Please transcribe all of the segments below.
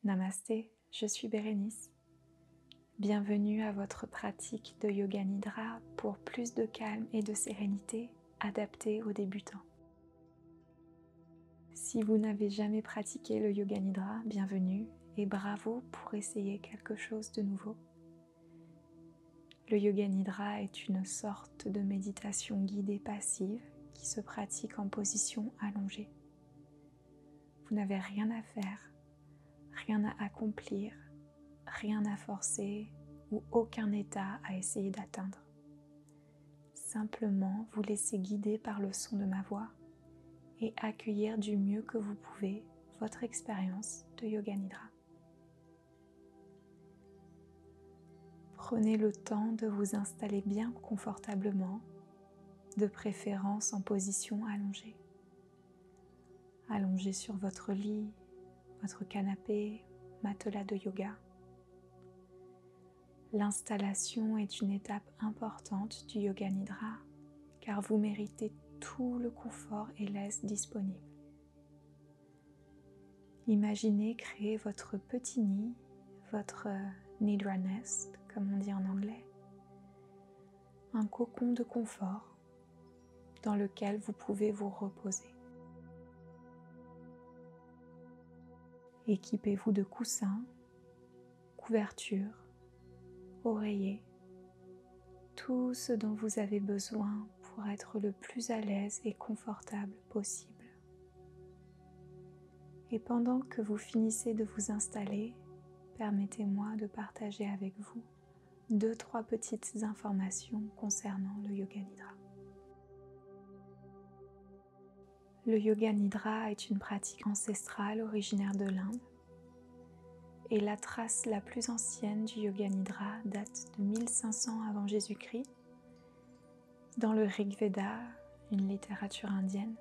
Namasté, je suis Bérénice. Bienvenue à votre pratique de Yoga Nidra pour plus de calme et de sérénité adaptée aux débutants. Si vous n'avez jamais pratiqué le Yoga Nidra, bienvenue et bravo pour essayer quelque chose de nouveau. Le Yoga Nidra est une sorte de méditation guidée passive qui se pratique en position allongée. Vous n'avez rien à faire, rien à accomplir, rien à forcer ou aucun état à essayer d'atteindre. Simplement vous laissez guider par le son de ma voix et accueillir du mieux que vous pouvez votre expérience de Yoga Nidra. Prenez le temps de vous installer bien confortablement, de préférence en position allongée. Allongé sur votre lit, votre canapé, matelas de yoga. L'installation est une étape importante du Yoga Nidra car vous méritez tout le confort et l'aise disponible. Imaginez créer votre petit nid, votre Nidra Nest, comme on dit en anglais, un cocon de confort dans lequel vous pouvez vous reposer. Équipez-vous de coussins, couvertures, oreillers, tout ce dont vous avez besoin pour être le plus à l'aise et confortable possible. Et pendant que vous finissez de vous installer, permettez-moi de partager avec vous 2-3 petites informations concernant le Yoga Nidra. Le Yoga Nidra est une pratique ancestrale originaire de l'Inde et la trace la plus ancienne du Yoga Nidra date de 1500 avant Jésus-Christ dans le Rig Veda, une littérature indienne,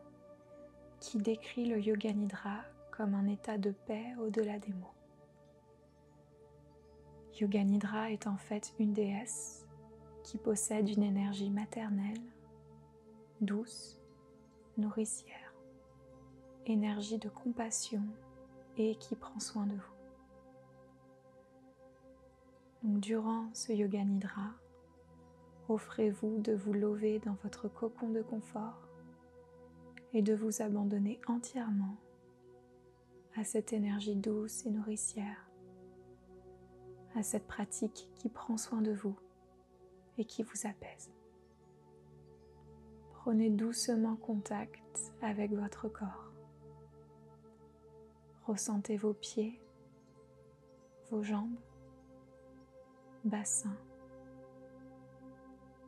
qui décrit le Yoga Nidra comme un état de paix au-delà des mots. Yoga Nidra est en fait une déesse qui possède une énergie maternelle, douce, nourricière, énergie de compassion et qui prend soin de vous. Donc, durant ce Yoga Nidra, offrez-vous de vous lever dans votre cocon de confort et de vous abandonner entièrement à cette énergie douce et nourricière, à cette pratique qui prend soin de vous et qui vous apaise. Prenez doucement contact avec votre corps. Ressentez vos pieds, vos jambes, bassin,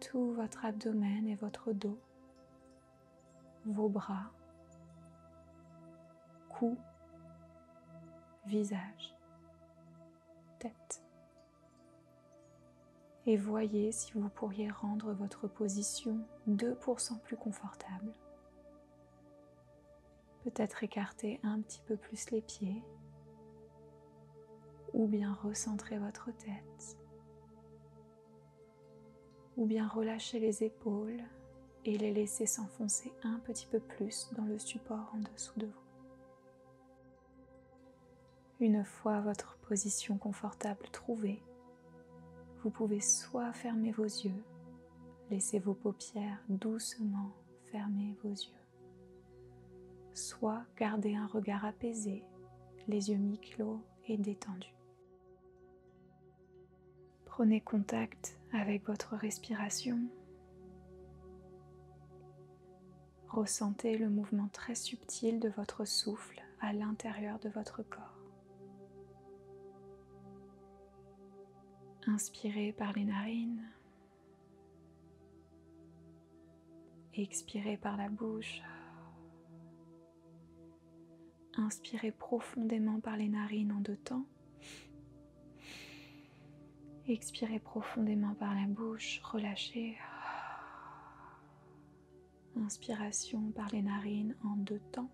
tout votre abdomen et votre dos, vos bras, cou, visage, tête. Et voyez si vous pourriez rendre votre position 2% plus confortable. Peut-être écarter un petit peu plus les pieds ou bien recentrer votre tête ou bien relâcher les épaules et les laisser s'enfoncer un petit peu plus dans le support en dessous de vous. Une fois votre position confortable trouvée, vous pouvez soit fermer vos yeux, laisser vos paupières doucement fermer vos yeux, soit garder un regard apaisé, les yeux mi-clos et détendus. Prenez contact avec votre respiration. Ressentez le mouvement très subtil de votre souffle à l'intérieur de votre corps. Inspirez par les narines. Expirez par la bouche. Inspirez profondément par les narines en 2 temps. Expirez profondément par la bouche, relâchez. Inspiration par les narines en 2 temps.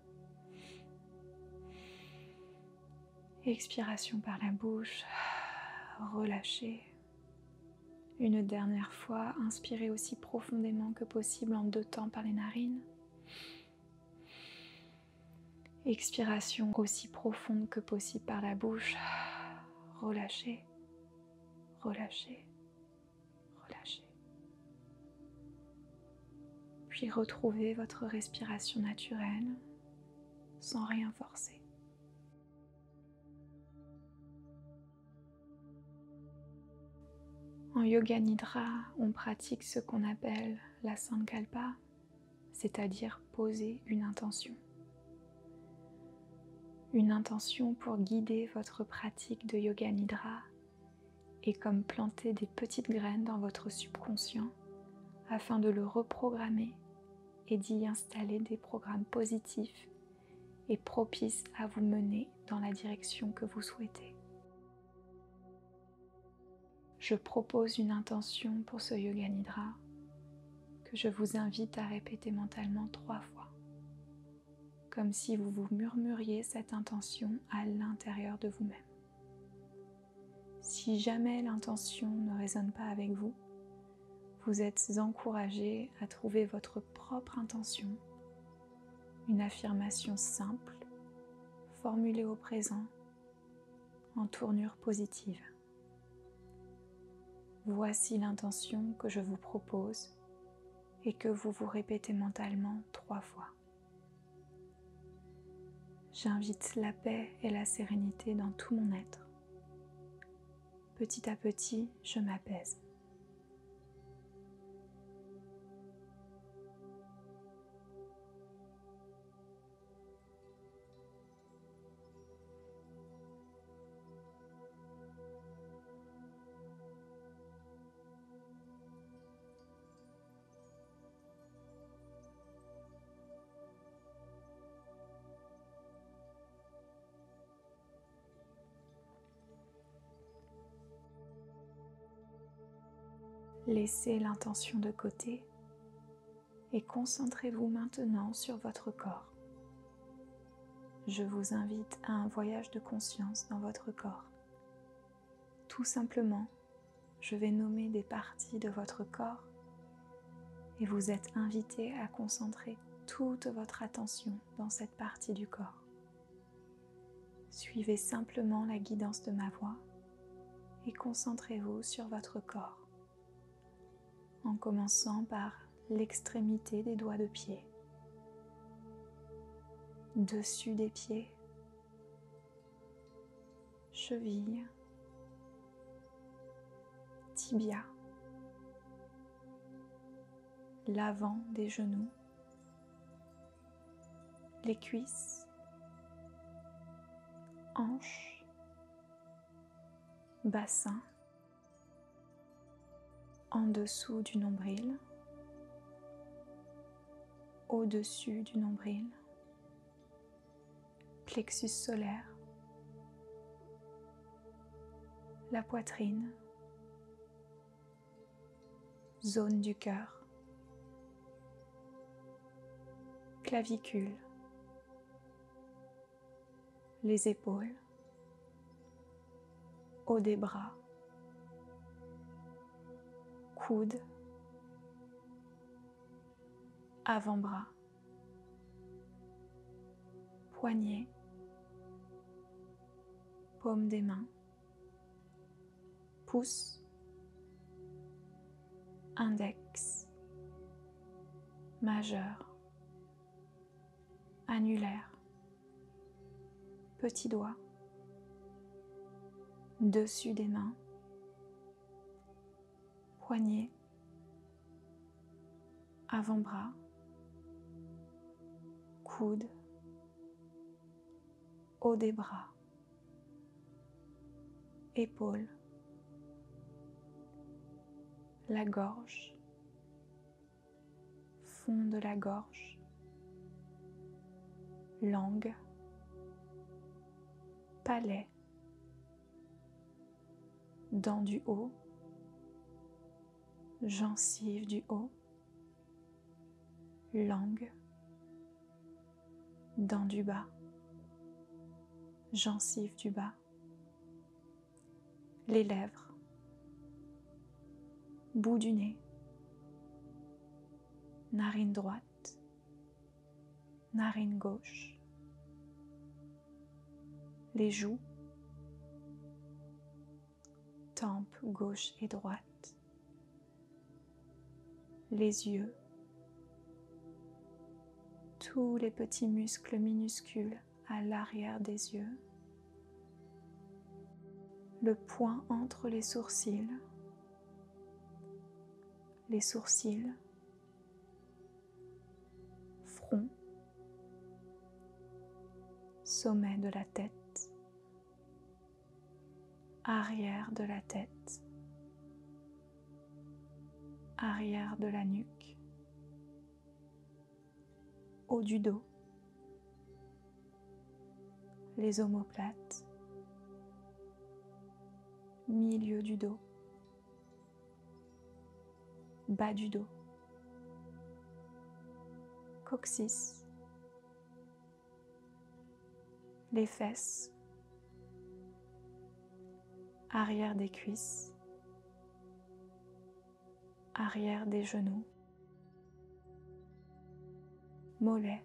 Expiration par la bouche, relâchez. Une dernière fois, inspirez aussi profondément que possible en 2 temps par les narines. Expiration aussi profonde que possible par la bouche. Relâchez, relâchez, relâchez. Puis retrouvez votre respiration naturelle sans rien forcer. En Yoga Nidra, on pratique ce qu'on appelle la Sankalpa, c'est-à-dire poser une intention. Une intention pour guider votre pratique de Yoga Nidra et comme planter des petites graines dans votre subconscient afin de le reprogrammer et d'y installer des programmes positifs et propices à vous mener dans la direction que vous souhaitez. Je propose une intention pour ce Yoga Nidra que je vous invite à répéter mentalement 3 fois, comme si vous vous murmuriez cette intention à l'intérieur de vous-même. Si jamais l'intention ne résonne pas avec vous, vous êtes encouragé à trouver votre propre intention, une affirmation simple, formulée au présent, en tournure positive. Voici l'intention que je vous propose et que vous vous répétez mentalement 3 fois. J'invite la paix et la sérénité dans tout mon être. Petit à petit, je m'apaise. Laissez l'intention de côté et concentrez-vous maintenant sur votre corps. Je vous invite à un voyage de conscience dans votre corps. Tout simplement, je vais nommer des parties de votre corps et vous êtes invité à concentrer toute votre attention dans cette partie du corps. Suivez simplement la guidance de ma voix et concentrez-vous sur votre corps, en commençant par l'extrémité des doigts de pied, dessus des pieds, cheville, tibia, l'avant des genoux, les cuisses, hanches, bassin, en dessous du nombril, au-dessus du nombril, plexus solaire, la poitrine, zone du cœur, clavicule, les épaules, haut des bras, coudes, avant-bras, poignets, paume des mains, pouce, index, majeur, annulaire, petit doigt, dessus des mains, poignet, avant-bras, coude, haut des bras, épaules, la gorge, fond de la gorge, langue, palais, dents du haut, gencives du haut, langue, dents du bas, gencives du bas, les lèvres, bout du nez, narine droite, narine gauche, les joues, tempes gauche et droite, les yeux, tous les petits muscles minuscules à l'arrière des yeux, le point entre les sourcils, front, sommet de la tête, arrière de la tête, arrière de la nuque, haut du dos, les omoplates, milieu du dos, bas du dos, coccyx, les fesses, arrière des cuisses, arrière des genoux, mollets,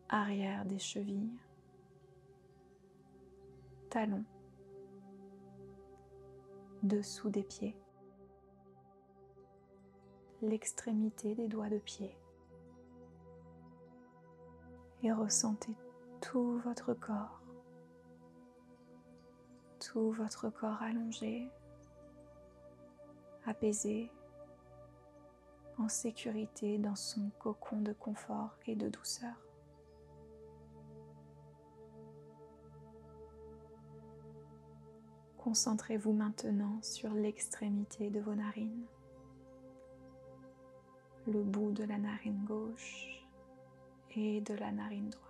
arrière des chevilles, talons, dessous des pieds, l'extrémité des doigts de pied. Et ressentez tout votre corps allongé, apaisé, en sécurité dans son cocon de confort et de douceur. Concentrez-vous maintenant sur l'extrémité de vos narines, le bout de la narine gauche et de la narine droite.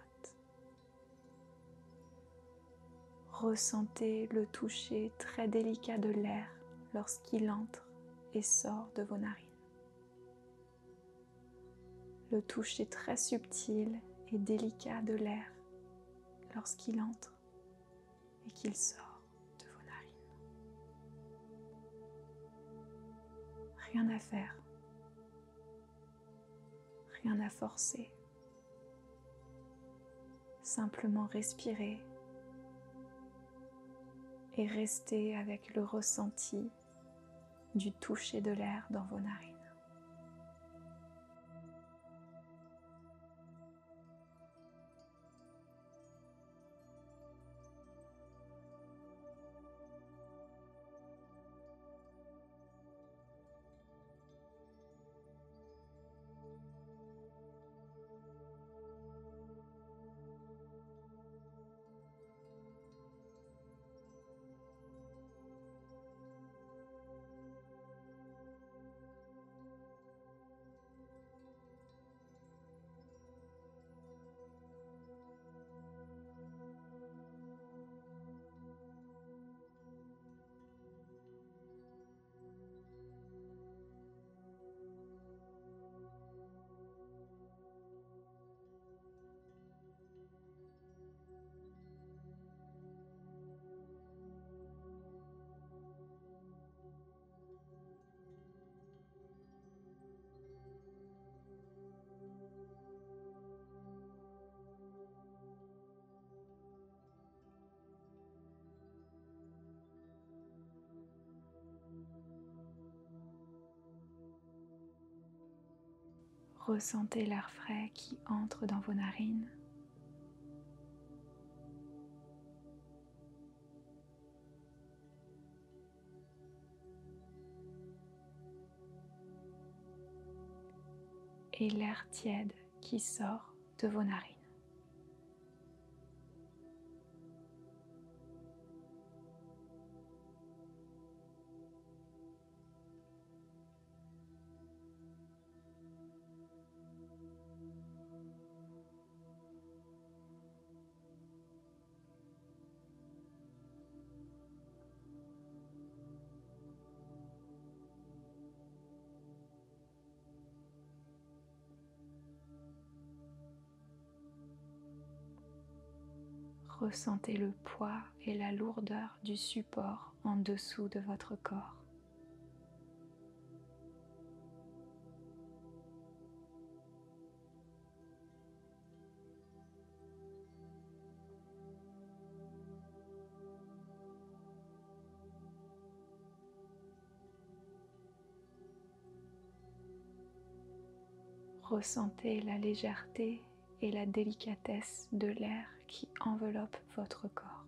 Ressentez le toucher très délicat de l'air lorsqu'il entre et sort de vos narines. Le toucher très subtil et délicat de l'air lorsqu'il entre et qu'il sort de vos narines. Rien à faire, rien à forcer. Simplement respirer et rester avec le ressenti du toucher de l'air dans vos narines. Ressentez l'air frais qui entre dans vos narines. Et l'air tiède qui sort de vos narines. Ressentez le poids et la lourdeur du support en dessous de votre corps. Ressentez la légèreté et la délicatesse de l'air qui enveloppe votre corps.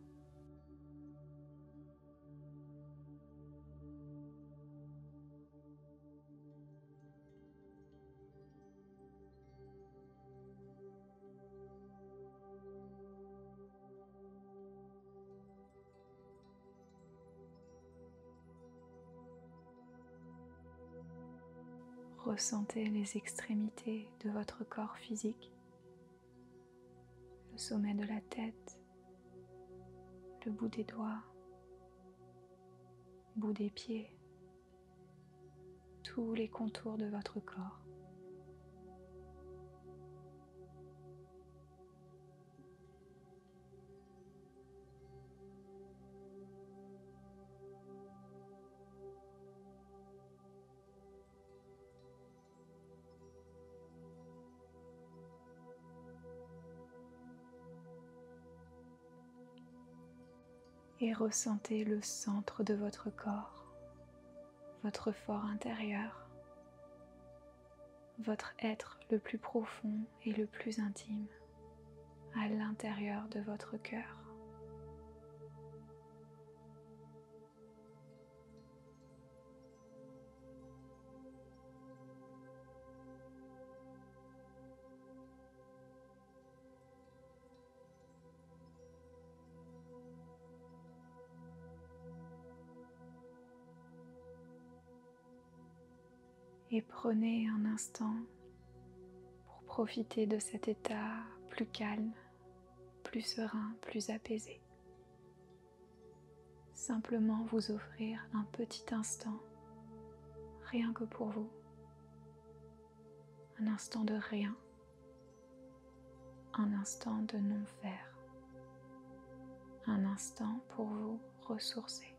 Ressentez les extrémités de votre corps physique, le sommet de la tête, le bout des doigts, bout des pieds, tous les contours de votre corps. Et ressentez le centre de votre corps, votre fort intérieur, votre être le plus profond et le plus intime, à l'intérieur de votre cœur. Et prenez un instant pour profiter de cet état plus calme, plus serein, plus apaisé. Simplement vous offrir un petit instant, rien que pour vous. Un instant de rien, un instant de non-faire, un instant pour vous ressourcer.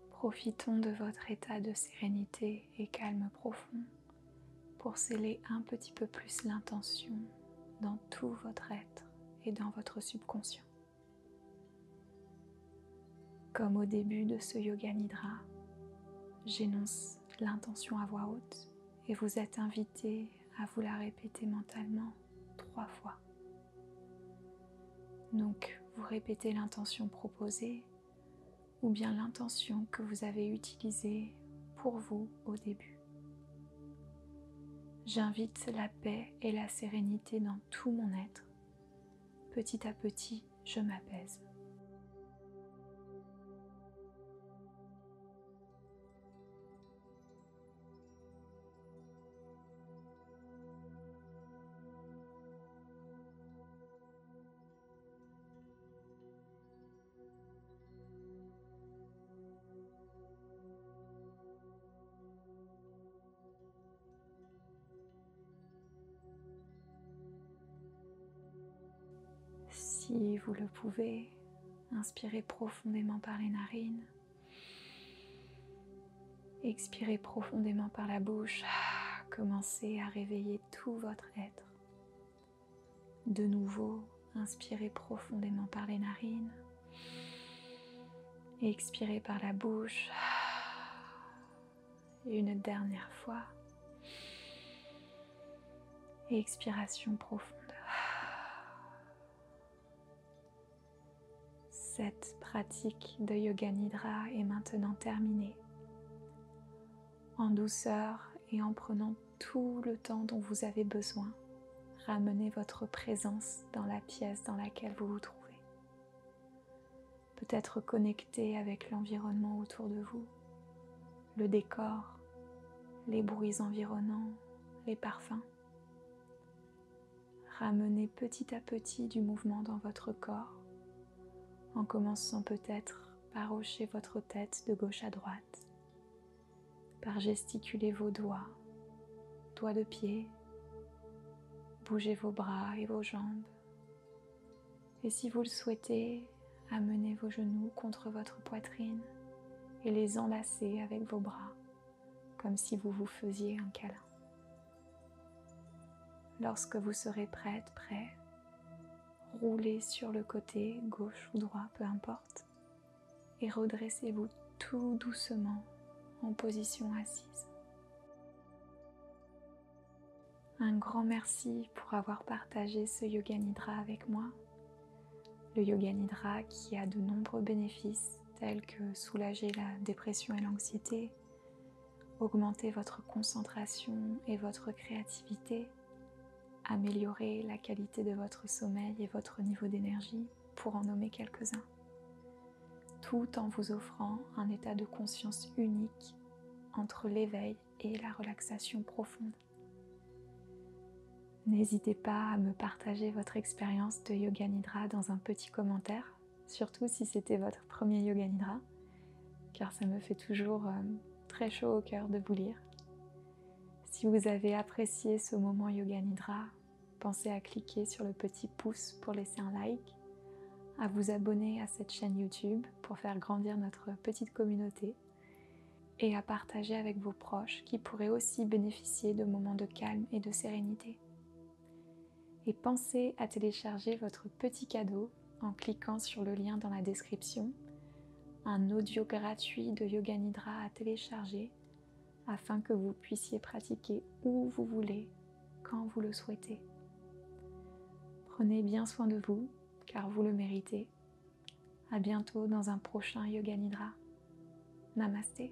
Profitons de votre état de sérénité et calme profond pour sceller un petit peu plus l'intention dans tout votre être et dans votre subconscient. Comme au début de ce Yoga Nidra, j'énonce l'intention à voix haute et vous êtes invité à vous la répéter mentalement 3 fois. Donc, vous répétez l'intention proposée ou bien l'intention que vous avez utilisée pour vous au début. J'invite la paix et la sérénité dans tout mon être. Petit à petit, je m'apaise. Si vous le pouvez, inspirez profondément par les narines. Expirez profondément par la bouche. Commencez à réveiller tout votre être. De nouveau, inspirez profondément par les narines. Expirez par la bouche. Une dernière fois. Expiration profonde. Cette pratique de Yoga Nidra est maintenant terminée. En douceur et en prenant tout le temps dont vous avez besoin, ramenez votre présence dans la pièce dans laquelle vous vous trouvez. peut-être connecter avec l'environnement autour de vous, le décor, les bruits environnants, les parfums. Ramenez petit à petit du mouvement dans votre corps, en commençant peut-être par hocher votre tête de gauche à droite, par gesticuler vos doigts de pied, bougez vos bras et vos jambes. Et si vous le souhaitez, amenez vos genoux contre votre poitrine et les enlacez avec vos bras, comme si vous vous faisiez un câlin. Lorsque vous serez prêt, roulez sur le côté, gauche ou droit, peu importe, et redressez-vous tout doucement en position assise. Un grand merci pour avoir partagé ce Yoga Nidra avec moi. Le Yoga Nidra qui a de nombreux bénéfices tels que soulager la dépression et l'anxiété, augmenter votre concentration et votre créativité, améliorer la qualité de votre sommeil et votre niveau d'énergie, pour en nommer quelques-uns, tout en vous offrant un état de conscience unique entre l'éveil et la relaxation profonde. N'hésitez pas à me partager votre expérience de Yoga Nidra dans un petit commentaire, surtout si c'était votre premier Yoga Nidra, car ça me fait toujours très chaud au cœur de vous lire. Si vous avez apprécié ce moment Yoga Nidra, pensez à cliquer sur le petit pouce pour laisser un like, à vous abonner à cette chaîne YouTube pour faire grandir notre petite communauté et à partager avec vos proches qui pourraient aussi bénéficier de moments de calme et de sérénité. Et pensez à télécharger votre petit cadeau en cliquant sur le lien dans la description, un audio gratuit de Yoga Nidra à télécharger afin que vous puissiez pratiquer où vous voulez, quand vous le souhaitez. Prenez bien soin de vous, car vous le méritez. À bientôt dans un prochain Yoga Nidra. Namasté.